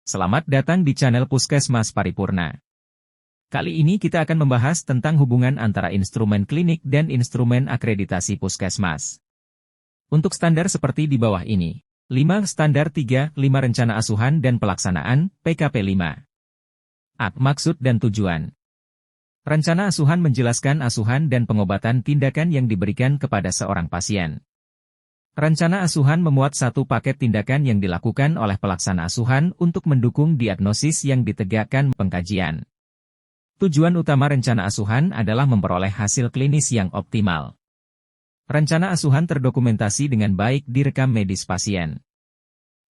Selamat datang di channel Puskesmas Paripurna. Kali ini kita akan membahas tentang hubungan antara instrumen klinik dan instrumen akreditasi puskesmas. Untuk standar seperti di bawah ini. 5 standar 3, 5 rencana asuhan dan pelaksanaan, PKP 5. Maksud dan tujuan. Rencana asuhan menjelaskan asuhan dan pengobatan tindakan yang diberikan kepada seorang pasien. Rencana asuhan memuat satu paket tindakan yang dilakukan oleh pelaksana asuhan untuk mendukung diagnosis yang ditegakkan pengkajian. Tujuan utama rencana asuhan adalah memperoleh hasil klinis yang optimal. Rencana asuhan terdokumentasi dengan baik di rekam medis pasien.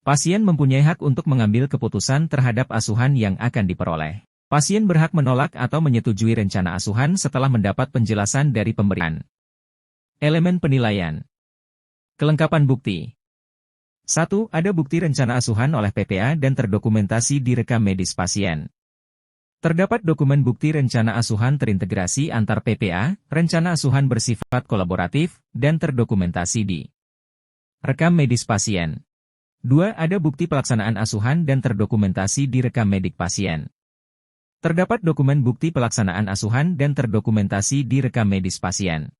Pasien mempunyai hak untuk mengambil keputusan terhadap asuhan yang akan diperoleh. Pasien berhak menolak atau menyetujui rencana asuhan setelah mendapat penjelasan dari pemberian. Elemen penilaian. Kelengkapan bukti. 1. Ada bukti rencana asuhan oleh PPA dan terdokumentasi di rekam medis pasien. Terdapat dokumen bukti rencana asuhan terintegrasi antar PPA, rencana asuhan bersifat kolaboratif, dan terdokumentasi di rekam medis pasien. 2. Ada bukti pelaksanaan asuhan dan terdokumentasi di rekam medik pasien. Terdapat dokumen bukti pelaksanaan asuhan dan terdokumentasi di rekam medis pasien.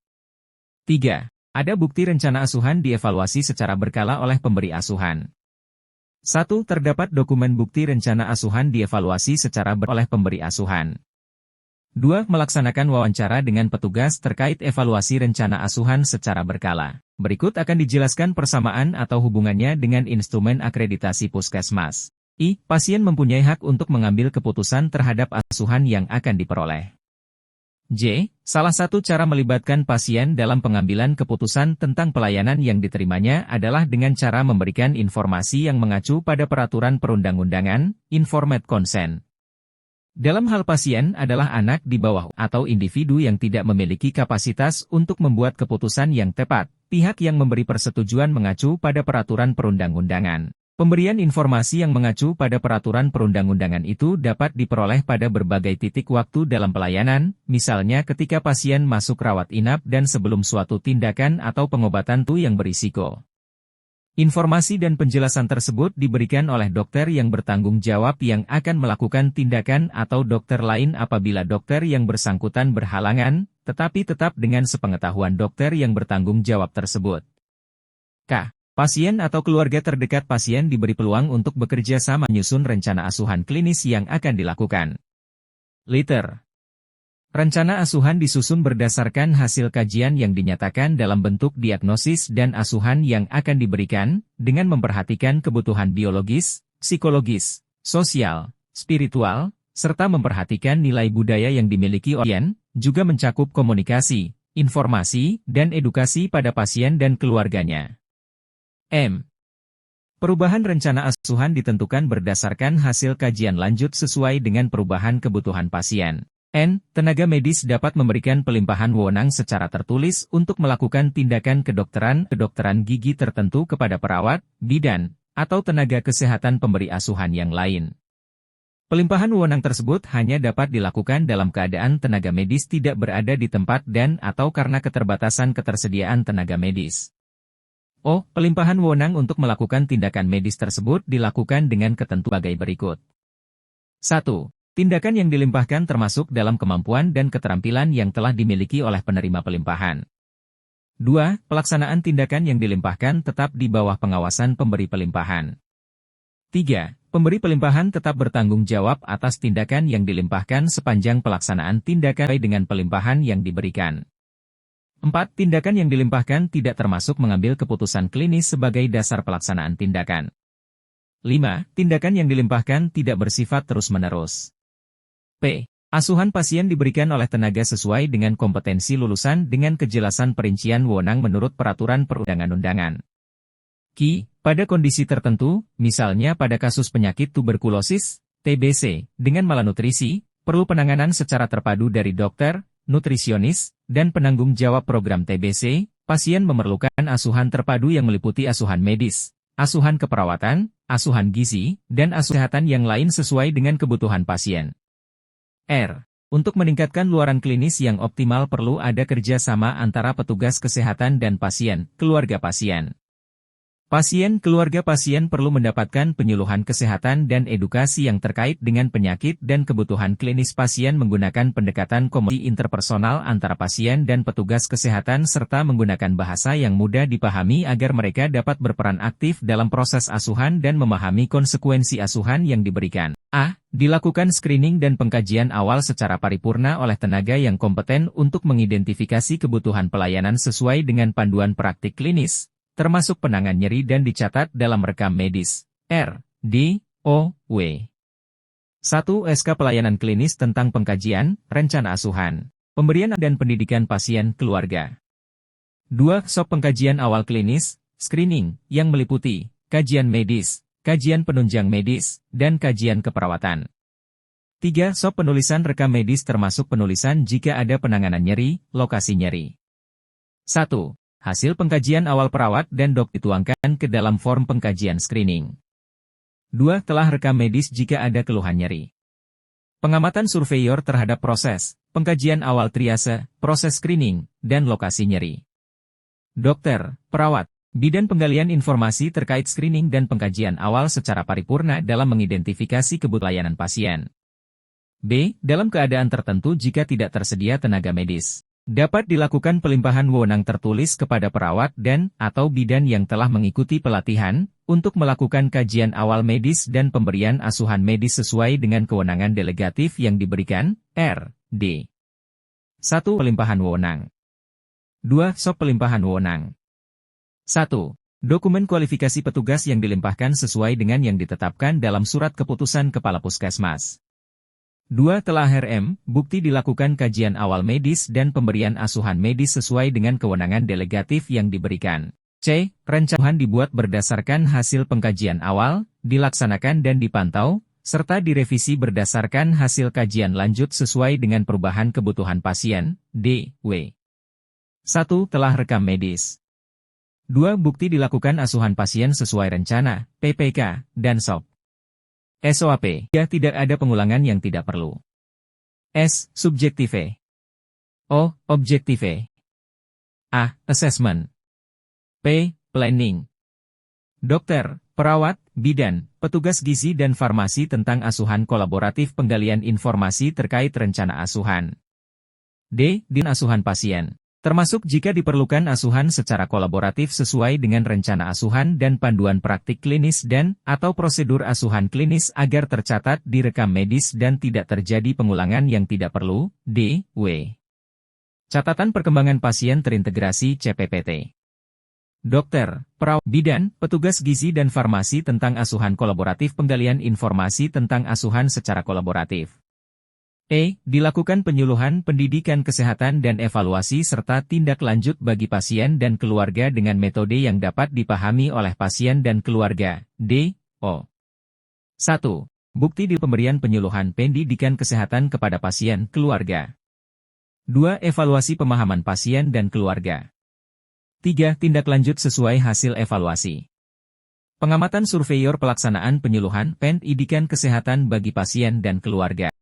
3. Ada bukti rencana asuhan dievaluasi secara berkala oleh pemberi asuhan. 1. Terdapat dokumen bukti rencana asuhan dievaluasi secara oleh pemberi asuhan. 2. Melaksanakan wawancara dengan petugas terkait evaluasi rencana asuhan secara berkala. Berikut akan dijelaskan persamaan atau hubungannya dengan instrumen akreditasi puskesmas. Pasien mempunyai hak untuk mengambil keputusan terhadap asuhan yang akan diperoleh. J. Salah satu cara melibatkan pasien dalam pengambilan keputusan tentang pelayanan yang diterimanya adalah dengan cara memberikan informasi yang mengacu pada peraturan perundang-undangan, informed consent. Dalam hal pasien adalah anak di bawah atau individu yang tidak memiliki kapasitas untuk membuat keputusan yang tepat, pihak yang memberi persetujuan mengacu pada peraturan perundang-undangan. Pemberian informasi yang mengacu pada peraturan perundang-undangan itu dapat diperoleh pada berbagai titik waktu dalam pelayanan, misalnya ketika pasien masuk rawat inap dan sebelum suatu tindakan atau pengobatan yang berisiko. Informasi dan penjelasan tersebut diberikan oleh dokter yang bertanggung jawab yang akan melakukan tindakan atau dokter lain apabila dokter yang bersangkutan berhalangan, tetapi tetap dengan sepengetahuan dokter yang bertanggung jawab tersebut. K. Pasien atau keluarga terdekat pasien diberi peluang untuk bekerja sama menyusun rencana asuhan klinis yang akan dilakukan. Liter. Rencana asuhan disusun berdasarkan hasil kajian yang dinyatakan dalam bentuk diagnosis dan asuhan yang akan diberikan, dengan memperhatikan kebutuhan biologis, psikologis, sosial, spiritual, serta memperhatikan nilai budaya yang dimiliki pasien, juga mencakup komunikasi, informasi, dan edukasi pada pasien dan keluarganya. M. Perubahan rencana asuhan ditentukan berdasarkan hasil kajian lanjut sesuai dengan perubahan kebutuhan pasien. N. Tenaga medis dapat memberikan pelimpahan wewenang secara tertulis untuk melakukan tindakan kedokteran gigi tertentu kepada perawat, bidan, atau tenaga kesehatan pemberi asuhan yang lain. Pelimpahan wewenang tersebut hanya dapat dilakukan dalam keadaan tenaga medis tidak berada di tempat dan atau karena keterbatasan ketersediaan tenaga medis. Pelimpahan wewenang untuk melakukan tindakan medis tersebut dilakukan dengan ketentuan sebagai berikut. 1. Tindakan yang dilimpahkan termasuk dalam kemampuan dan keterampilan yang telah dimiliki oleh penerima pelimpahan. 2. Pelaksanaan tindakan yang dilimpahkan tetap di bawah pengawasan pemberi pelimpahan. 3. Pemberi pelimpahan tetap bertanggung jawab atas tindakan yang dilimpahkan sepanjang pelaksanaan tindakan sesuai dengan pelimpahan yang diberikan. 4. Tindakan yang dilimpahkan tidak termasuk mengambil keputusan klinis sebagai dasar pelaksanaan tindakan. 5. Tindakan yang dilimpahkan tidak bersifat terus-menerus. P. Asuhan pasien diberikan oleh tenaga sesuai dengan kompetensi lulusan dengan kejelasan perincian wewenang menurut peraturan perundang-undangan. Q. Pada kondisi tertentu, misalnya pada kasus penyakit tuberkulosis, TBC, dengan malnutrisi, perlu penanganan secara terpadu dari dokter, nutrisionis, dan penanggung jawab program TBC, pasien memerlukan asuhan terpadu yang meliputi asuhan medis, asuhan keperawatan, asuhan gizi, dan asuhan kesehatan yang lain sesuai dengan kebutuhan pasien. R. Untuk meningkatkan luaran klinis yang optimal perlu ada kerjasama antara petugas kesehatan dan pasien, keluarga pasien. Pasien keluarga pasien perlu mendapatkan penyuluhan kesehatan dan edukasi yang terkait dengan penyakit dan kebutuhan klinis pasien menggunakan pendekatan komunikasi interpersonal antara pasien dan petugas kesehatan serta menggunakan bahasa yang mudah dipahami agar mereka dapat berperan aktif dalam proses asuhan dan memahami konsekuensi asuhan yang diberikan. A. Dilakukan screening dan pengkajian awal secara paripurna oleh tenaga yang kompeten untuk mengidentifikasi kebutuhan pelayanan sesuai dengan panduan praktik klinis, termasuk penanganan nyeri dan dicatat dalam rekam medis. R. D. O. W. 1. SK Pelayanan Klinis tentang pengkajian, rencana asuhan, pemberian dan pendidikan pasien keluarga. 2. SOP Pengkajian Awal Klinis, screening, yang meliputi kajian medis, kajian penunjang medis, dan kajian keperawatan. 3. SOP Penulisan rekam medis termasuk penulisan jika ada penanganan nyeri, lokasi nyeri. 1. Hasil pengkajian awal perawat dan dok dituangkan ke dalam form pengkajian screening. 2. Telah rekam medis jika ada keluhan nyeri. Pengamatan surveyor terhadap proses, pengkajian awal triase, proses screening, dan lokasi nyeri. Dokter, perawat, bidan penggalian informasi terkait screening dan pengkajian awal secara paripurna dalam mengidentifikasi kebutuhan layanan pasien. B. Dalam keadaan tertentu jika tidak tersedia tenaga medis, dapat dilakukan pelimpahan wewenang tertulis kepada perawat dan/atau bidan yang telah mengikuti pelatihan, untuk melakukan kajian awal medis dan pemberian asuhan medis sesuai dengan kewenangan delegatif yang diberikan. R. D. 1. Pelimpahan wewenang. 2. SOP pelimpahan wewenang. 1. Dokumen kualifikasi petugas yang dilimpahkan sesuai dengan yang ditetapkan dalam surat keputusan Kepala Puskesmas. 2. Telah RM, bukti dilakukan kajian awal medis dan pemberian asuhan medis sesuai dengan kewenangan delegatif yang diberikan. C. Rencana dibuat berdasarkan hasil pengkajian awal, dilaksanakan dan dipantau, serta direvisi berdasarkan hasil kajian lanjut sesuai dengan perubahan kebutuhan pasien. D. W. 1. Telah rekam medis. 2. Bukti dilakukan asuhan pasien sesuai rencana, PPK, dan SOP. SOAP. Ya, tidak ada pengulangan yang tidak perlu. S. Subjektive. O. Objektive. A. Assessment. P. Planning. Dokter, perawat, bidan, petugas gizi dan farmasi tentang asuhan kolaboratif penggalian informasi terkait rencana asuhan. D. Din asuhan pasien. Termasuk jika diperlukan asuhan secara kolaboratif sesuai dengan rencana asuhan dan panduan praktik klinis dan/atau prosedur asuhan klinis agar tercatat di rekam medis dan tidak terjadi pengulangan yang tidak perlu. D. W. Catatan perkembangan pasien terintegrasi CPPT. Dokter, perawat, bidan, petugas gizi dan farmasi tentang asuhan kolaboratif penggalian informasi tentang asuhan secara kolaboratif. E. Dilakukan penyuluhan pendidikan kesehatan dan evaluasi serta tindak lanjut bagi pasien dan keluarga dengan metode yang dapat dipahami oleh pasien dan keluarga. D. O. 1. Bukti di pemberian penyuluhan pendidikan kesehatan kepada pasien keluarga. 2. Evaluasi pemahaman pasien dan keluarga. 3. Tindak lanjut sesuai hasil evaluasi. Pengamatan surveyor pelaksanaan penyuluhan pendidikan kesehatan bagi pasien dan keluarga.